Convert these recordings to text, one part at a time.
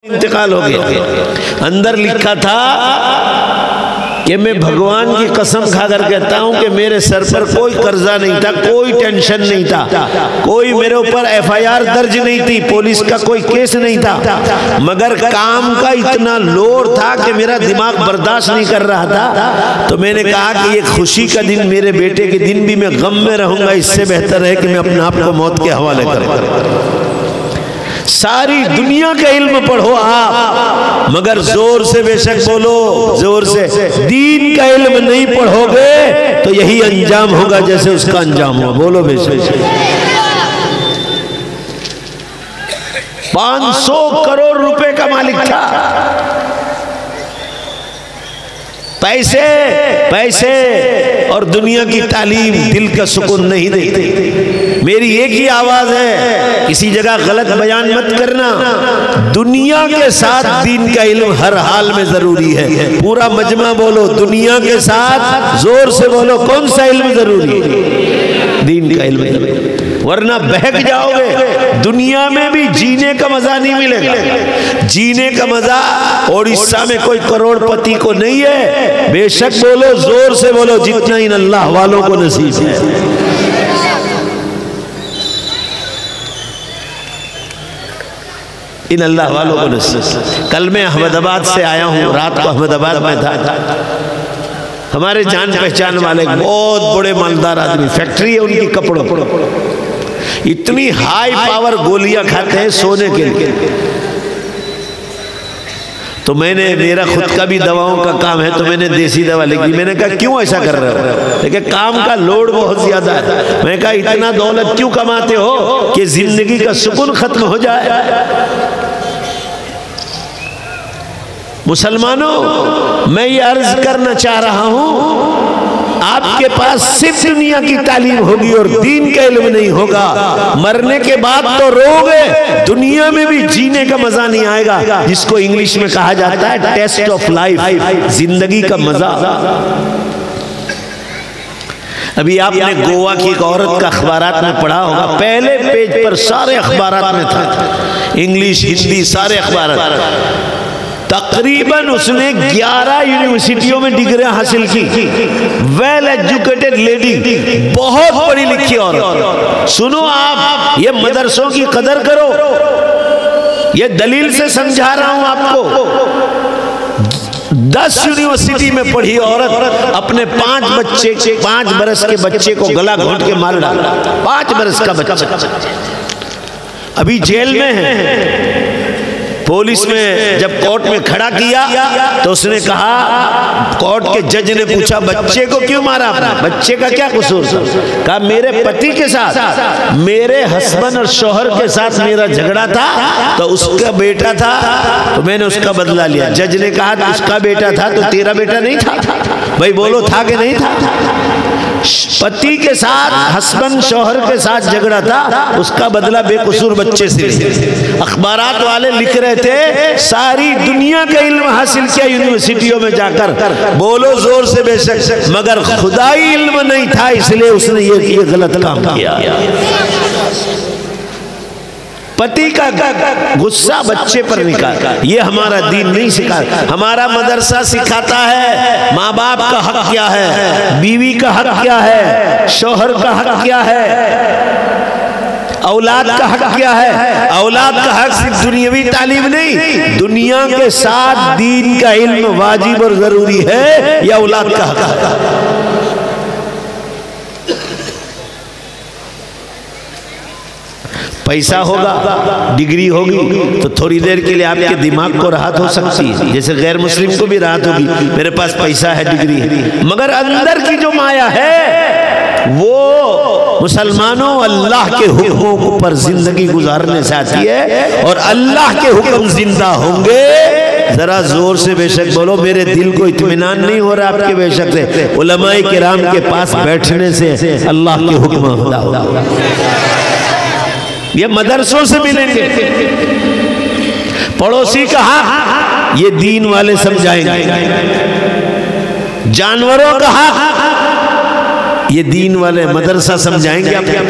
इंतकाल हो गया। अंदर लिखा था कि मैं भगवान की कसम खाकर कहता हूं कि मेरे सर पर कोई कर्जा नहीं था, कोई टेंशन नहीं था, कोई मेरे ऊपर एफआईआर दर्ज नहीं थी, पुलिस का कोई केस नहीं था, मगर काम का इतना लोड था कि मेरा दिमाग बर्दाश्त नहीं कर रहा था। तो मैंने कहा कि ये खुशी का दिन, मेरे बेटे के दिन भी मैं गम में रहूंगा, इससे बेहतर है कि मैं अपने आप को मौत के हवाले करूं। सारी दुनिया का इल्म पढ़ो आप, मगर जोर से बेशक बोलो, जोर से दीन का इल्म नहीं पढ़ोगे तो यही अंजाम होगा जैसे उसका अंजाम हुआ। बोलो बेशक। 500 करोड़ रुपए का मालिक था। पैसे पैसे और दुनिया की तालीम दिल का सुकून नहीं देती। मेरी एक ही आवाज है, किसी जगह गलत बयान मत करना। दुनिया के साथ दीन का इल्म हर हाल में जरूरी है। पूरा मजमा बोलो, दुनिया के साथ जोर से बोलो, कौन सा इल्म जरूरी है? दीन का इल्म, वरना बहक जाओगे। दुनिया में भी जीने का मजा नहीं मिलेगा। जीने का मजा ओडिशा में कोई करोड़पति को नहीं है। बेशक बोलो, जोर से बोलो, जितना इन अल्लाह वालों को नसीब है। इन अल्लाह वालों को नसीब। कल मैं अहमदाबाद से आया हूँ, रात को अहमदाबाद में था। हमारे जान पहचान वाले बहुत बड़े मालदार आदमी, फैक्ट्री है उनकी कपड़ों, इतनी हाई पावर गोलियां खाते हैं सोने के लिए। तो मैंने, मेरा खुद का भी दवाओं का काम है, तो मैंने देसी दवा लिखी। मैंने कहा क्यों ऐसा कर रहे हो? लेकिन काम का लोड बहुत ज्यादा है। मैंने कहा इतना दौलत क्यों कमाते हो कि जिंदगी का सुकून खत्म हो जाए? मुसलमानों, मैं ये अर्ज करना चाह रहा हूं, आपके पास सिर्फ दुनिया की तालीम होगी और दीन का इल्म नहीं होगा, मरने के बाद तो रोगे, दुनिया में भी जीने का मजा नहीं आएगा, जिसको इंग्लिश में कहा जाता है टेस्ट ऑफ लाइफ, जिंदगी का मजा। अभी आपने गोवा की एक औरत का अखबारात में पढ़ा होगा, पहले पेज पर सारे अखबारात में था, इंग्लिश हिंदी सारे अखबारात। तकरीबन उसने 11 यूनिवर्सिटियों में डिग्रियां हासिल की। वेल एजुकेटेड लेडी, बहुत पढ़ी लिखी औरत। सुनो आप, ये मदरसों की कदर करो, ये दलील से समझा रहा हूं आपको। 10 यूनिवर्सिटी में पढ़ी औरत अपने 5 बरस के बच्चे को गला घोंट के मार डाला। 5 बरस का बच्चा अभी जेल में है। पुलिस में जब कोर्ट में खड़ा किया तो उसने कहा, कोर्ट के जज ने पूछा बच्चे को क्यों मारा आपने? बच्चे का क्या कसूर था? कहा मेरे पति के साथ, मेरे हस्बैंड और शौहर के साथ मेरा झगड़ा था, तो उसका बेटा था तो मैंने उसका बदला लिया। जज ने कहा उसका बेटा था तो तेरा बेटा नहीं था? भाई बोलो, था कि नहीं था? पति के साथ, हस्बैंड शौहर के साथ झगड़ा था, उसका बदला बेकसूर बच्चे से। अखबारात वाले लिख रहे थे सारी दुनिया का इल्म हासिल किया यूनिवर्सिटियों में जाकर, बोलो जोर से बेशक, मगर खुदाई इल्म नहीं था, इसलिए उसने ये गलत काम किया। पति का गुस्सा बच्चे पर निकाल, ये हमारा दीन नहीं सिखाता। हमारा मदरसा सिखाता है माँ बाप का हक क्या है, बीवी का हक क्या है, शौहर का हक क्या है, औलाद का हक क्या है। औलाद का हक सिर्फ दुनियावी तालीम नहीं, दुनिया के साथ दीन का इल्म वाजिब और जरूरी है, यह औलाद का हक है। पैसा होगा, डिग्री होगी तो थोड़ी देर के लिए आपके दिमाग को राहत हो सकती है, जैसे गैर मुस्लिम को भी राहत होगी, मेरे पास पैसा है, डिग्री है। मगर अंदर की जो माया है वो मुसलमानों अल्लाह के हुक्मों पर जिंदगी गुजारने से आती है, और अल्लाह के हुक्म जिंदा होंगे। जरा जोर से बेशक बोलो, मेरे दिल को इत्मीनान नहीं हो रहा आपके बेशक से। उलमाए किराम के पास बैठने से अल्लाह के हुक्म होगा। ये मदरसों से मिलेंगे। पड़ोसी का हक ये दीन वाले समझाएंगे, जानवरों का हक ये दीन वाले मदरसा समझाएंगे आपको।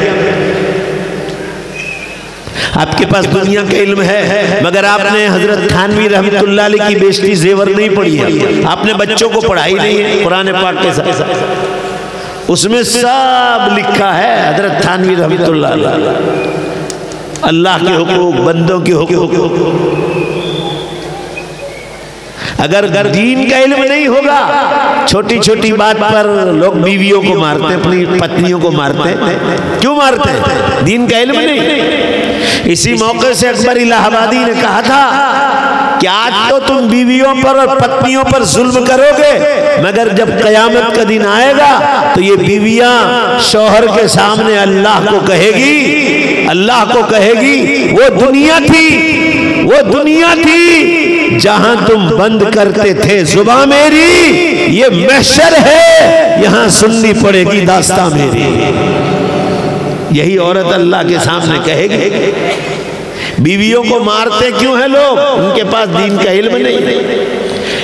आपके पास दुनिया का इल्म है, मगर आपने हजरत थानवी रहमतुल्लाह अलैह की बेइज्जती ज़ेवर नहीं पढ़ी है, आपने बच्चों को पढ़ाई नहीं है कुरान पाक के साथ। उसमें सब लिखा है हजरत थानवी रहमतुल्लाह अलैह, अल्लाह के हुकूक, बंदों के हुकूक। अगर दीन का इल्म नहीं होगा, छोटी छोटी बात पर लोग बीवियों को मारते हैं, अपनी पत्नियों को मारते हैं। क्यों मारते हैं? दीन का इल्म नहीं। इसी मौके से अकबर इलाहाबादी ने कहा था कि आज तो तुम बीवियों पर और पत्नियों पर जुल्म करोगे, मगर जब कयामत का दिन आएगा तो ये बीवियां शौहर के सामने अल्लाह को कहेगी वो दुनिया थी जहां तुम बंद करते थे जुबान मेरी, ये महशर है यहां सुननी पड़ेगी दास्तां मेरी। यही औरत अल्लाह के सामने कहेगी। बीवियों को मारते क्यों हैं लोग? उनके पास दीन का इल्म नहीं।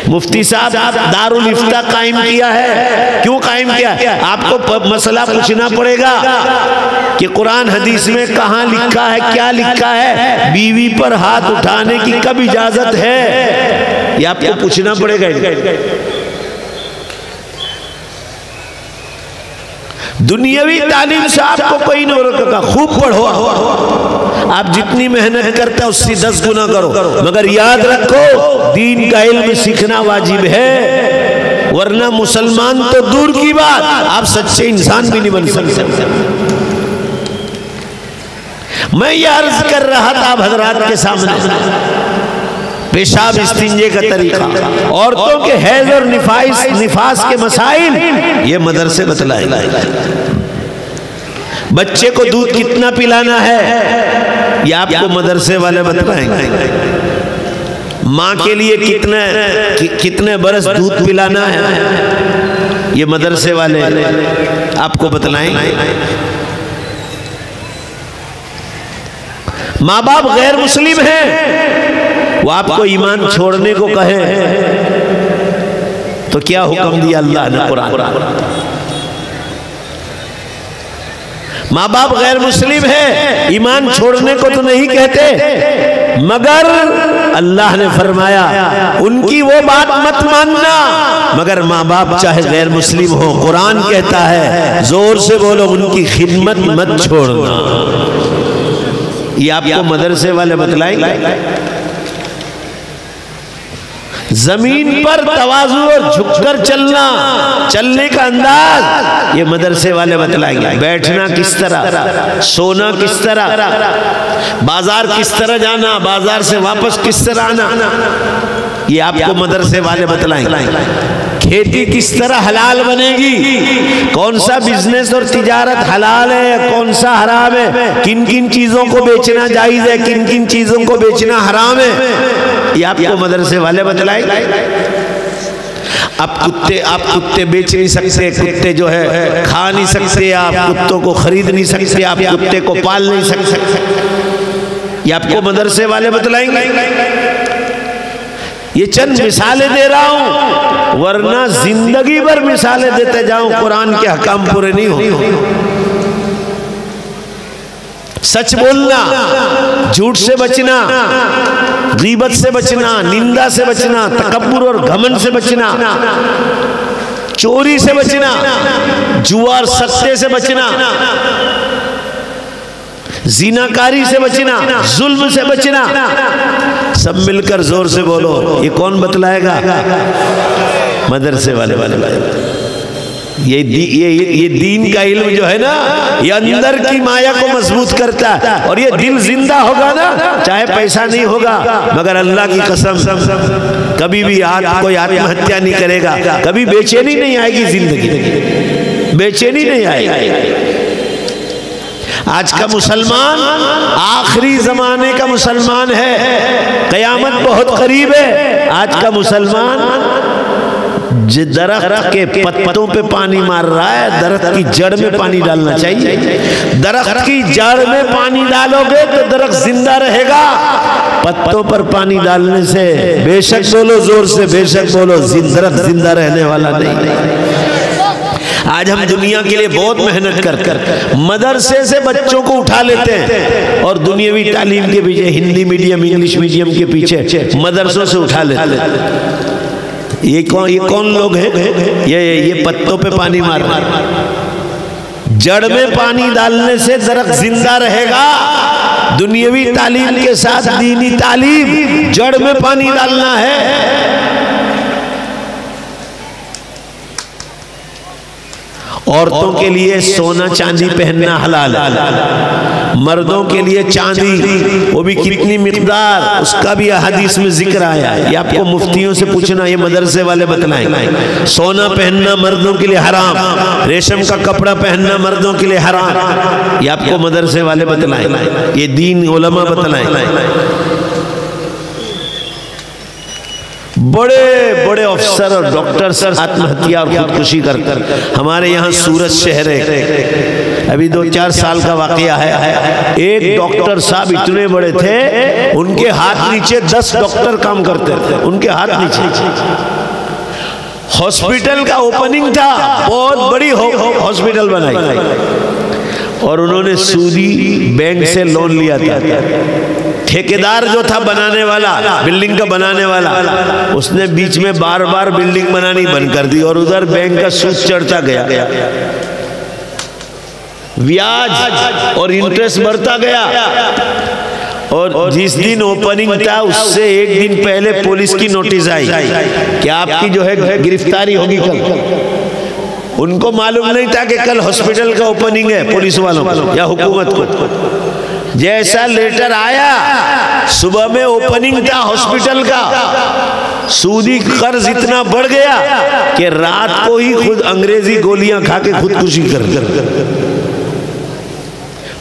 मुफ्ती साहब दारुल इफ्ता कायम किया है, क्यों कायम किया? आपको मसला पूछना पड़ेगा कि कुरान हदीस में कहाँ लिखा है, क्या लिखा है, बीवी पर हाथ उठाने की कब इजाजत है, ये आपको पूछना पड़ेगा। दुनियावी तालीम से आपको कोई नहीं रोकेगा, खूब पढ़ो, आप जितनी मेहनत करते हैं उससे 10 गुना करो, मगर याद रखो दीन का इल्म सीखना वाजिब है, वरना मुसलमान तो दूर की बात, आप सच्चे इंसान भी नहीं बन सकते। मैं ये अर्ज कर रहा था आप हजरात के सामने, पेशाब इस्तिंजे का तरीका, औरतों के हैज और निफास के मसाइल ये मदरसे बतलाएगा। बच्चे को दूध कितना पिलाना है ये आपको मदरसे वाले बतलाएंगे। माँ के लिए कितने बरस दूध पिलाना है ये मदरसे वाले आपको बतलाएंगे। माँ बाप गैर मुस्लिम हैं, वो आपको ईमान छोड़ने को कहे तो क्या हुक्म दिया अल्लाह ने कुरान? माँ बाप गैर मुस्लिम है, ईमान छोड़ने को तो नहीं कहते, मगर अल्लाह ने फरमाया उनकी वो बात मत मानना, मगर माँ बाप चाहे गैर मुस्लिम हो, कुरान कहता है जोर से बोलो उनकी खिदमत मत छोड़ना। ये आपको मदरसे वाले बतलाएंगे। जमीन पर तवाज़ु और झुककर चलने का अंदाज ये मदरसे वाले बतलाएंगे। बैठना किस तरह, सोना किस तरह, बाजार किस तरह जाना, बाजार से वापस किस तरह आना, ये आपको मदरसे वाले बतलाएंगे। खेती किस तरह हलाल बनेगी, कौन सा बिजनेस और तिजारत हलाल है, कौन सा हराम है, किन किन चीजों को बेचना जायज है, किन किन चीजों को बेचना हराम है, ये आपको मदरसे वाले बतलाएंगे। आप कुत्ते बेच नहीं सकते, कुत्ते जो है खा नहीं सकते, आप कुत्तों को खरीद नहीं सकते, आप कुत्ते को पाल नहीं सकते, ये आपको मदरसे वाले बतलाएंगे। ये चंद मिसालें दे रहा हूं, वरना जिंदगी भर मिसालें देते जाऊं, कुरान के हकाम पूरे नहीं होंगे। सच बोलना, झूठ से बचना, गीबत से बचना, निंदा से बचना, तकब्बुर और घमंड से बचना, चोरी से बचना, जुआ और सत्ते से बचना, जिनाकारी से बचना, जुल्म से बचना। सब मिलकर जोर से बोलो, ये कौन बतलाएगा? मदरसे वाले। ये दीन का इल्म जो है ना, ये अंदर की माया को मजबूत करता है, और ये दिल जिंदा होगा ना, चाहे पैसा नहीं होगा, मगर अल्लाह की कसम कभी भी कोई आत्महत्या नहीं करेगा, कभी बेचैनी नहीं आएगी, जिंदगी बेचैनी नहीं आएगी। आज का मुसलमान आखिरी जमाने का मुसलमान है, कयामत बहुत करीब है। आज का मुसलमान दरख्त के पत्तों पे पानी मार रहा है, दरख्त की जड़ में पानी डालना चाहिए। दरख्त की जड़ में पानी डालोगे तो दरख्त जिंदा रहेगा, पत्तों पर पानी डालने से, बेशक बोलो जोर से, बेशक बोलो, दरख्त जिंदा रहने वाला नहीं। आज हम दुनिया के लिए बहुत मेहनत कर मदरसे से बच्चों को उठा लेते हैं और दुनियावी तालीम के पीछे, हिंदी मीडियम इंग्लिश मीडियम के पीछे मदरसों से उठा लेते हैं। ये कौन लोग हैं? ये पत्तों पे पानी मारना। जड़ में पानी डालने से दरख्त जिंदा रहेगा। दुनियावी तालीम के साथ दीनी तालीम, जड़ में पानी डालना है। औरतों के लिए सोना चांदी पहनना हलाल है, मर्दों के लिए चांदी, वो भी कितनी मिकदार, उसका भी हदीस में जिक्र आया है। ये आपको मुफ्तियों से पूछना, ये मदरसे वाले बतलाएं। सोना पहनना मर्दों के लिए हराम, रेशम का कपड़ा पहनना मर्दों के लिए हराम, ये आपको मदरसे वाले बतलाएं, ये दीन उलमा बतलाएं। बड़े बड़े अफसर और डॉक्टर सर आत्महत्या और खुदकुशी कर हमारे यहाँ सूरत शहर है, अभी 2-4 साल का वाकया है। एक डॉक्टर साहब इतने बड़े थे, उनके हाथ नीचे 10 डॉक्टर काम करते थे, उनके हाथ नीचे। हॉस्पिटल का ओपनिंग था, बहुत बड़ी हॉस्पिटल बनाई और उन्होंने सूदी बैंक से लोन लिया था। ठेकेदार जो था बनाने वाला, बिल्डिंग का बनाने वाला, उसने बीच में बार बार बिल्डिंग बनानी बंद कर दी और उधर बैंक का सूद चढ़ता गया, ब्याज और इंटरेस्ट बढ़ता गया। और जिस दिन ओपनिंग था उससे एक दिन पहले पुलिस की नोटिस आई कि आपकी जो है गिरफ्तारी होगी कल। उनको मालूम नहीं था कि कल हॉस्पिटल का ओपनिंग है, पुलिस वालों को या हुकूमत को। जैसा लेटर आया, सुबह में ओपनिंग था हॉस्पिटल का, सूदी कर्ज इतना बढ़ गया कि रात को ही खुद अंग्रेजी गोलियां खा के खुदकुशी कर।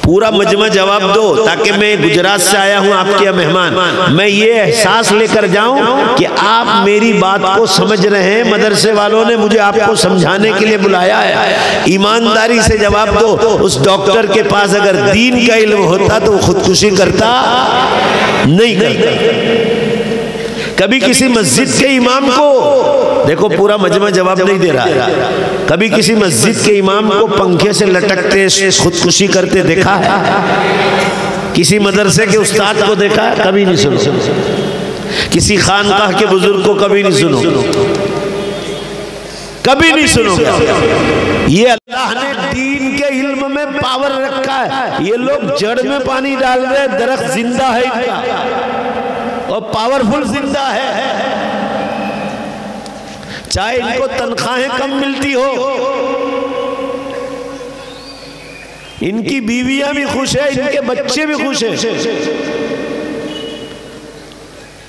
पूरा मजमा जवाब दो, ताकि मैं गुजरात से आया हूं आपके यहाँ मेहमान, मैं ये एहसास लेकर जाऊं कि आप मेरी बात को समझ रहे हैं। मदरसे वालों ने मुझे आपको समझाने के लिए बुलाया है। ईमानदारी से जवाब दो, उस डॉक्टर के पास अगर दीन का इल्म होता तो वो खुदकुशी करता नहीं करता। कभी किसी मस्जिद के इमाम को, देखो पूरा मजमा जवाब नहीं दे रहा, कभी किसी मस्जिद के इमाम को पंखे से लटकते खुदकुशी करते देखा है? किसी मदरसे के उस्ताद को देखा है? कभी नहीं सुनो। किसी खानकाह के बुजुर्ग को कभी नहीं सुनो, कभी नहीं सुनोगे। ये अल्लाह ने दीन के इल्म में पावर रखा है। ये लोग जड़ में पानी डाल रहे, दरख्त जिंदा है इनका और पावरफुल जिंदा है। चाहे इनको तनख्वाहें कम मिलती हो, इनकी बीवियां भी खुश है, इनके बच्चे भी खुश हैं।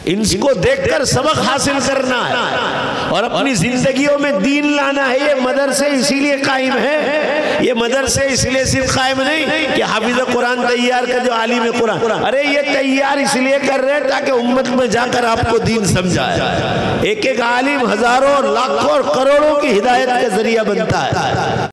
इनको देखकर सबक हासिल करना है और अपनी जिंदगियों में दीन लाना है। ये मदरसे इसीलिए कायम है, ये मदरसे इसलिए सिर्फ कायम नहीं कि हाफिज कुरान तैयार कर जो आलिम कुरान, अरे ये तैयार इसलिए कर रहे हैं ताकि उम्मत में जाकर आपको दीन समझाए। एक एक आलिम हजारों लाखों और करोड़ों की हिदायत का जरिया बनता है।